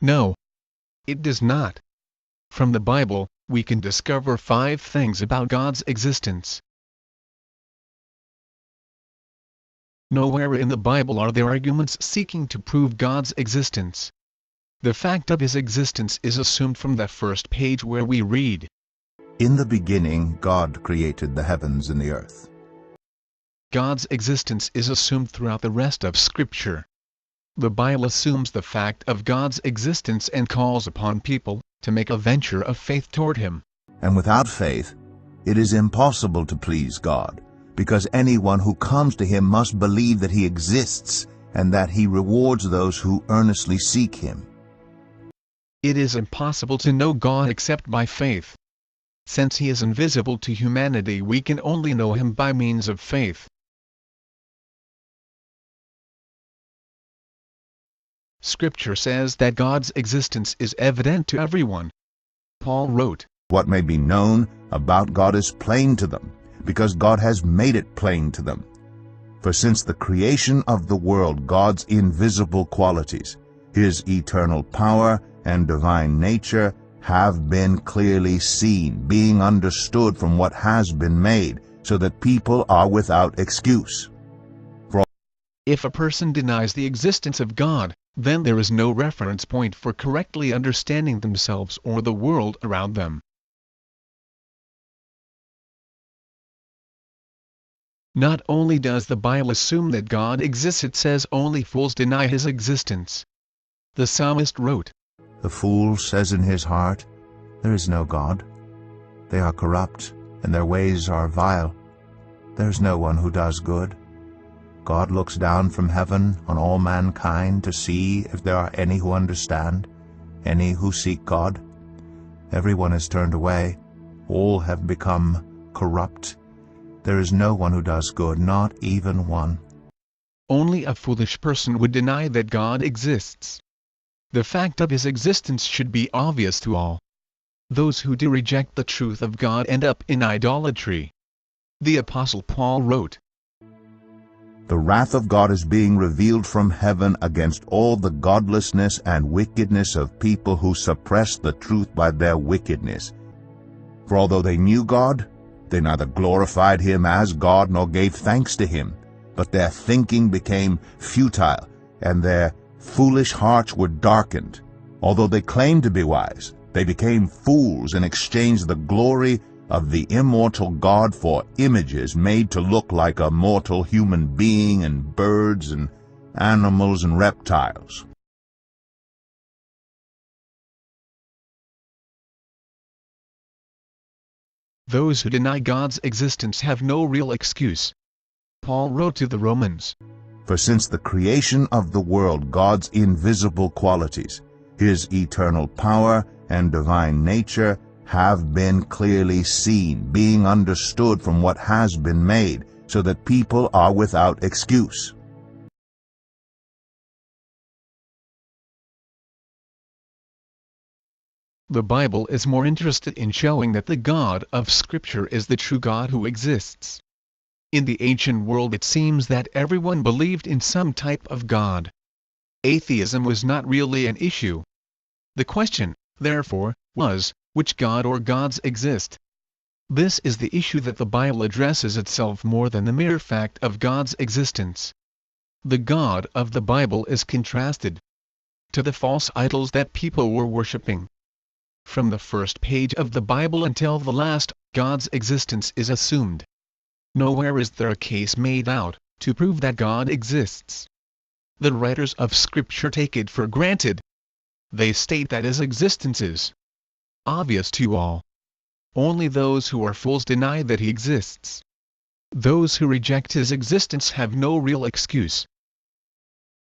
No, it does not. From the Bible, we can discover 5 things about God's existence. Nowhere in the Bible are there arguments seeking to prove God's existence. The fact of his existence is assumed from the first page where we read, "In the beginning God created the heavens and the earth." God's existence is assumed throughout the rest of Scripture. The Bible assumes the fact of God's existence and calls upon people to make a venture of faith toward him. And without faith, it is impossible to please God, because anyone who comes to him must believe that he exists and that he rewards those who earnestly seek him. It is impossible to know God except by faith. Since he is invisible to humanity, we can only know him by means of faith. Scripture says that God's existence is evident to everyone. Paul wrote, "What may be known about God is plain to them, because God has made it plain to them. For since the creation of the world, God's invisible qualities, his eternal power and divine nature, have been clearly seen, being understood from what has been made, so that people are without excuse." If a person denies the existence of God, then there is no reference point for correctly understanding themselves or the world around them. Not only does the Bible assume that God exists, it says only fools deny his existence. The psalmist wrote, "The fool says in his heart, there is no God. They are corrupt, and their ways are vile. There is no one who does good. God looks down from heaven on all mankind to see if there are any who understand, any who seek God. Everyone has turned away. All have become corrupt. There is no one who does good, not even one." Only a foolish person would deny that God exists. The fact of his existence should be obvious to all. Those who do reject the truth of God end up in idolatry. The Apostle Paul wrote, "The wrath of God is being revealed from heaven against all the godlessness and wickedness of people who suppress the truth by their wickedness. For although they knew God, they neither glorified him as God nor gave thanks to him, but their thinking became futile, and their foolish hearts were darkened. Although they claimed to be wise, they became fools and exchanged the glory of the immortal God for images made to look like a mortal human being and birds and animals and reptiles." Those who deny God's existence have no real excuse. Paul wrote to the Romans, "For since the creation of the world, God's invisible qualities, his eternal power and divine nature, have been clearly seen, being understood from what has been made, so that people are without excuse." The Bible is more interested in showing that the God of Scripture is the true God who exists. In the ancient world, it seems that everyone believed in some type of God. Atheism was not really an issue. The question, therefore, was, which God or gods exist? This is the issue that the Bible addresses itself more than the mere fact of God's existence. The God of the Bible is contrasted to the false idols that people were worshipping. From the first page of the Bible until the last, God's existence is assumed. Nowhere is there a case made out to prove that God exists. The writers of Scripture take it for granted. They state that his existence is obvious to all. Only those who are fools deny that he exists. Those who reject his existence have no real excuse.